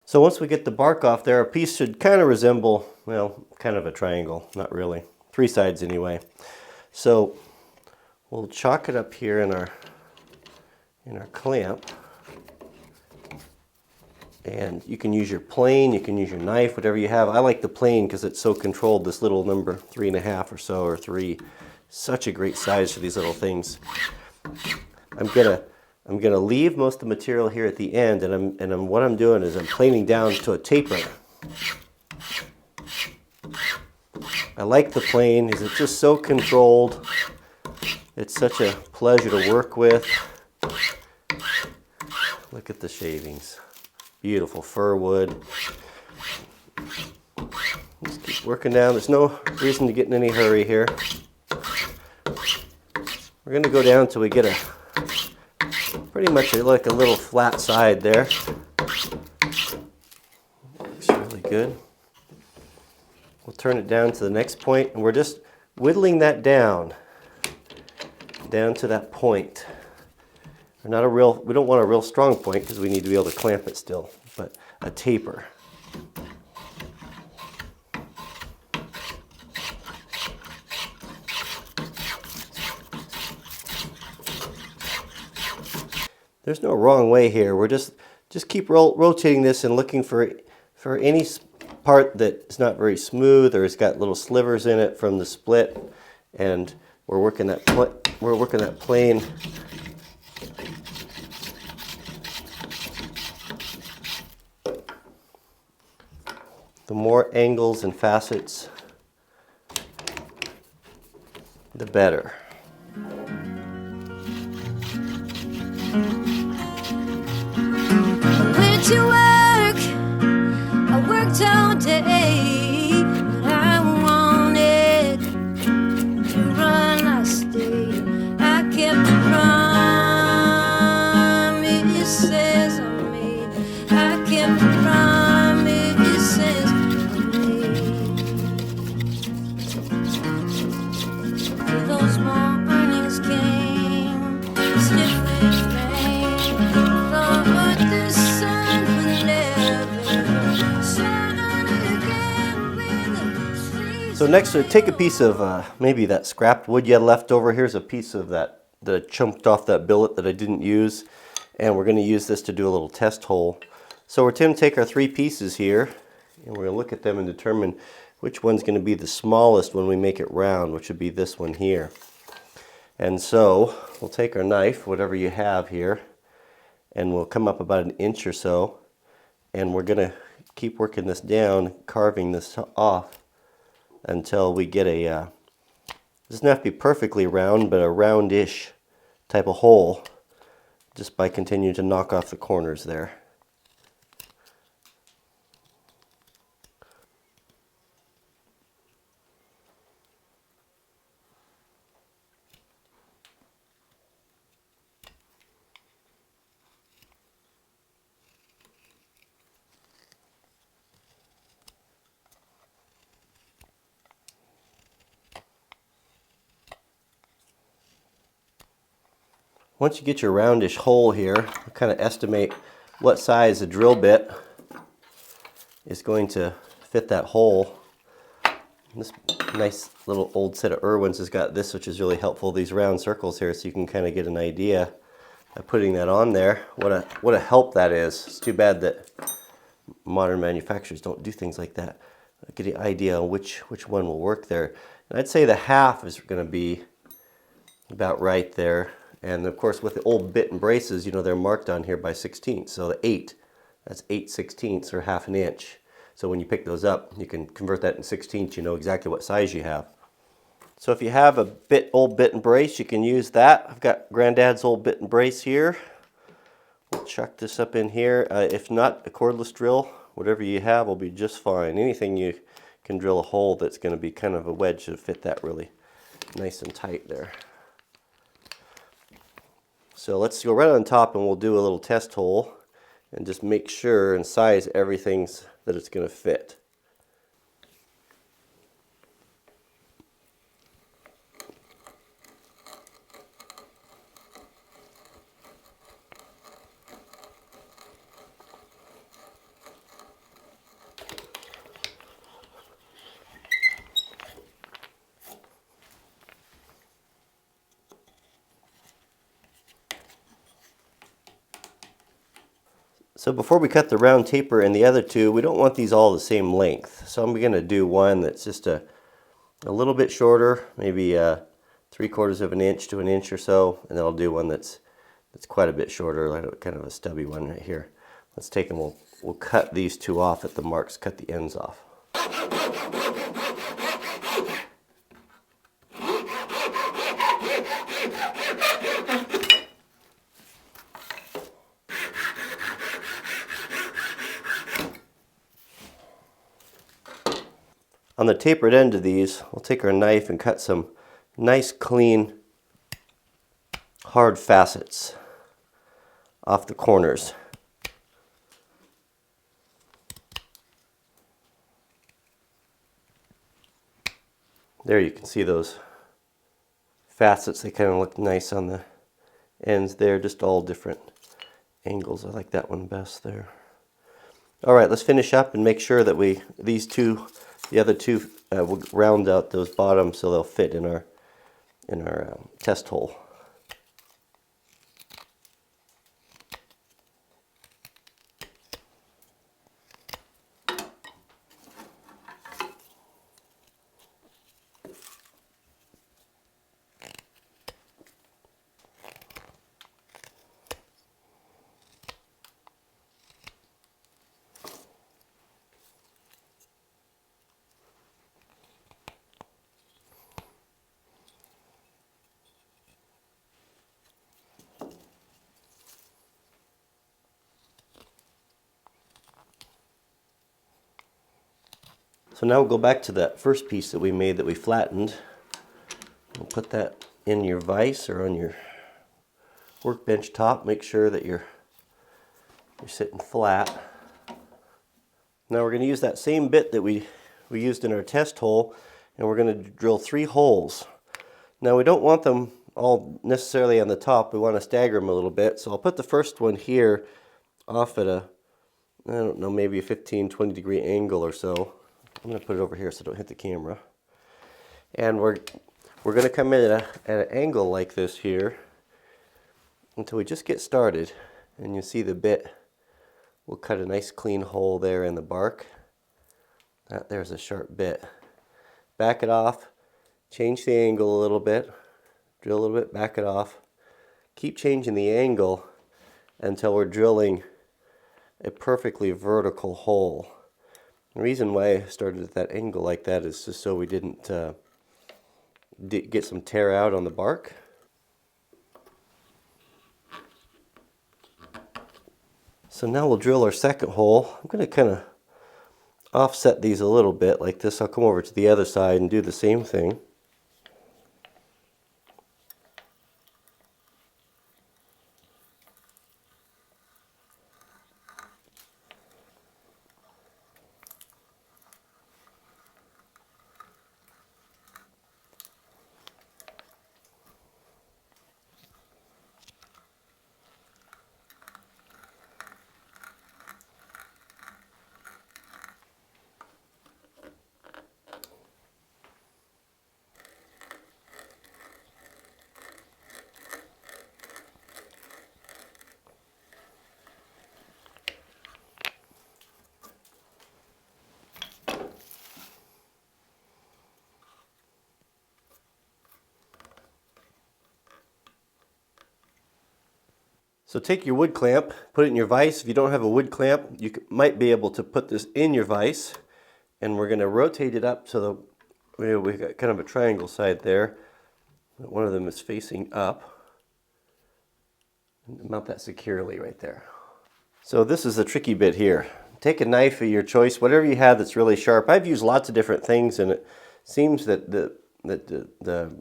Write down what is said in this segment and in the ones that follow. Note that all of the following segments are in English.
So once we get the bark off there, our piece should kind of resemble, well, kind of a triangle, not really. 3 sides anyway. So we'll chalk it up here in our clamp. And you can use your plane, you can use your knife, whatever you have. I like the plane because it's so controlled, this little number 3.5 or so, or 3. Such a great size for these little things. I'm gonna leave most of the material here at the end, and what I'm doing is I'm planing down to a taper. I like the plane because it's just so controlled. It's such a pleasure to work with. Look at the shavings. Beautiful fir wood. Just keep working down. There's no reason to get in any hurry here. We're going to go down till we get a pretty much like a little flat side there. Looks really good. We'll turn it down to the next point, and we're just whittling that down to that point. We don't want a real strong point because we need to be able to clamp it still, but a taper. There's no wrong way here. We're just keep rotating this and looking for any part that is not very smooth or has got little slivers in it from the split, and we're working that plane. The more angles and facets, the better. Went to work, I worked all day, but I wanted to run, I stayed. I kept the promises I made. I kept the promises I made. Those mornings came, sniffling rain. Thought the sun would never shine again with the trees. So next, take a piece of maybe that scrapped wood you had left over. Here's a piece of that I chunked off that billet that I didn't use, and we're going to use this to do a little test hole. So we're going to take our 3 pieces here, and we're going to look at them and determine which one's going to be the smallest when we make it round, which would be this one here. And so we'll take our knife, whatever you have here, and we'll come up about 1 inch or so, and we're going to keep working this down, carving this off until we get a, it doesn't have to be perfectly round, but a roundish type of hole, just by continuing to knock off the corners there. Once you get your roundish hole here, kind of estimate what size a drill bit is going to fit that hole. This nice little old set of Irwins has got this, which is really helpful, these round circles here, so you can kind of get an idea of putting that on there. What a help that is. It's too bad that modern manufacturers don't do things like that. Get the idea of which one will work there. And I'd say the half is going to be about right there. And of course, with the old bit and braces, you know, they're marked on here by 16ths. So the 8, that's 8/16 or ½ inch. So when you pick those up, you can convert that in 16ths. You know exactly what size you have. So if you have a old bit and brace, you can use that. I've got Granddad's old bit and brace here. We'll chuck this up in here. If not, a cordless drill, whatever you have will be just fine. Anything you can drill a hole that's going to be kind of a wedge to fit that really nice and tight there. So let's go right on top and we'll do a little test hole and just make sure and size everything that it's going to fit. So before we cut the round taper in the other two, we don't want these all the same length. So I'm going to do one that's just a little bit shorter, maybe 3/4 of an inch to an inch or so, and then I'll do one that's quite a bit shorter, like kind of a stubby one right here. Let's take and we'll cut these two off at the marks, cut the ends off. On the tapered end of these, we'll take our knife and cut some nice, clean, hard facets off the corners. There you can see those facets. They kind of look nice on the ends there, just all different angles. I like that one best there. All right, let's finish up and make sure that the other two, will round out those bottoms so they'll fit in our test hole. So now we'll go back to that first piece that we made that we flattened. We'll put that in your vise or on your workbench top. Make sure that you're sitting flat. Now we're going to use that same bit that we used in our test hole, and we're going to drill 3 holes. Now we don't want them all necessarily on the top. We want to stagger them a little bit. So I'll put the first one here off at I don't know, maybe a 15-20 degree angle or so. I'm going to put it over here so I don't hit the camera. And we're going to come in at an angle like this here until we just get started. And you see the bit will cut a nice clean hole there in the bark. There's a sharp bit. Back it off, change the angle a little bit, drill a little bit, back it off. Keep changing the angle until we're drilling a perfectly vertical hole. The reason why I started at that angle like that is just so we didn't get some tear out on the bark. So now we'll drill our second hole. I'm going to kind of offset these a little bit like this. I'll come over to the other side and do the same thing. So take your wood clamp, put it in your vise. If you don't have a wood clamp, you might be able to put this in your vise, and we're going to rotate it up so we've got kind of a triangle side there. One of them is facing up. And mount that securely right there. So this is the tricky bit here. Take a knife of your choice, whatever you have that's really sharp. I've used lots of different things, and it seems that the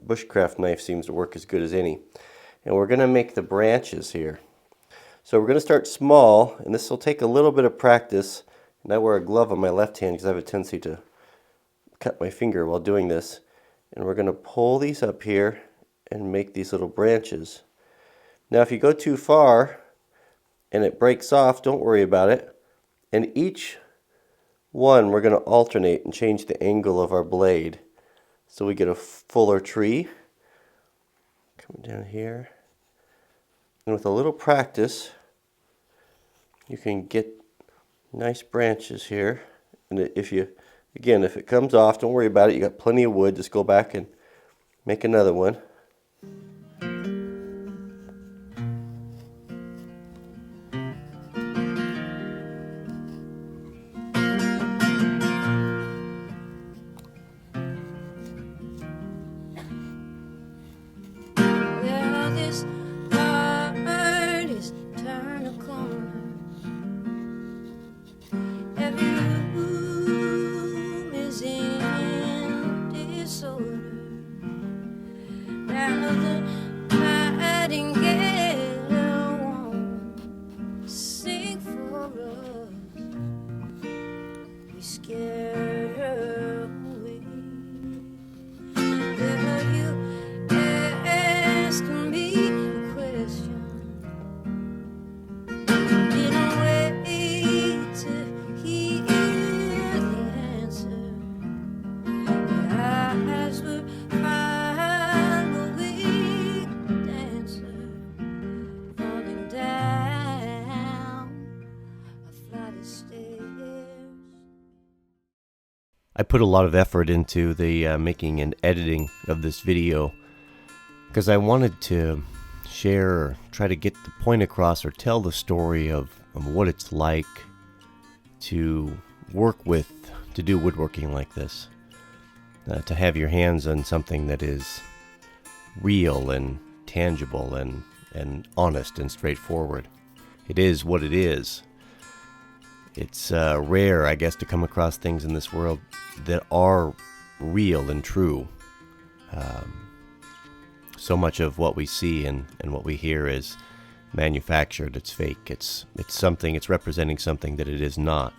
bushcraft knife seems to work as good as any. And we're going to make the branches here. So we're going to start small, and this will take a little bit of practice. And I wear a glove on my left hand because I have a tendency to cut my finger while doing this. And we're going to pull these up here and make these little branches. Now if you go too far and it breaks off, don't worry about it. And each one we're going to alternate and change the angle of our blade so we get a fuller tree. Coming down here. And with a little practice, you can get nice branches here. And if it comes off, don't worry about it. You got plenty of wood. Just go back and make another one. Well, this heart is turn a corner. Every room is in disorder. Now the nightingale won't sing for us. We scare her away. Will you ask me a question? Didn't wait to hear the answer. Your eyes were firewood dancer, falling down a flight of stairs. I put a lot of effort into the making and editing of this video because I wanted to share or try to get the point across or tell the story of what it's like to work with, to do woodworking like this, to have your hands on something that is real and tangible and honest and straightforward. It is what it is. It's rare, I guess, to come across things in this world that are real and true. So much of what we see and what we hear is manufactured. It's fake. It's representing something that it is not.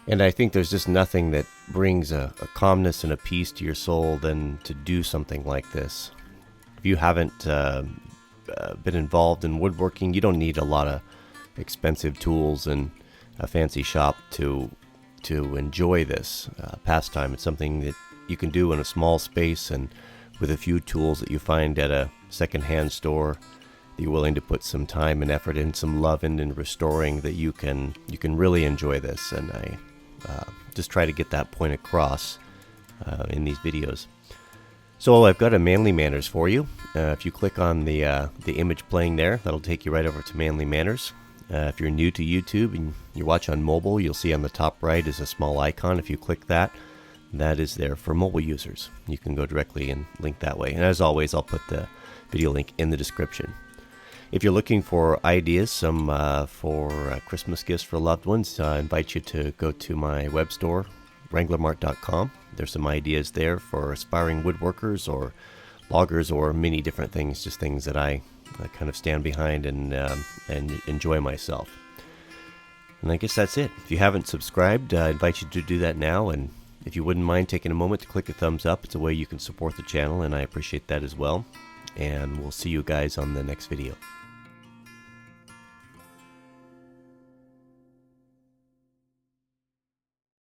And I think there's just nothing that brings a calmness and a peace to your soul than to do something like this. If you haven't been involved in woodworking, you don't need a lot of expensive tools and a fancy shop to enjoy this pastime. It's something that you can do in a small space and with a few tools that you find at a secondhand store that you're willing to put some time and effort in, some love in restoring, that you can really enjoy this. And I just try to get that point across in these videos. So I've got a Manly Manners for you. If you click on the image playing there, that'll take you right over to Manly Manners. If you're new to YouTube and you watch on mobile, you'll see on the top right is a small icon. If you click that, that is there for mobile users. You can go directly and link that way. And as always, I'll put the video link in the description. If you're looking for ideas, some for Christmas gifts for loved ones, I invite you to go to my web store, wranglermart.com. There's some ideas there for aspiring woodworkers or loggers or many different things, just things that I kind of stand behind and enjoy myself. And I guess that's it. If you haven't subscribed, I invite you to do that now. And if you wouldn't mind taking a moment to click a thumbs up, it's a way you can support the channel, and I appreciate that as well. And we'll see you guys on the next video.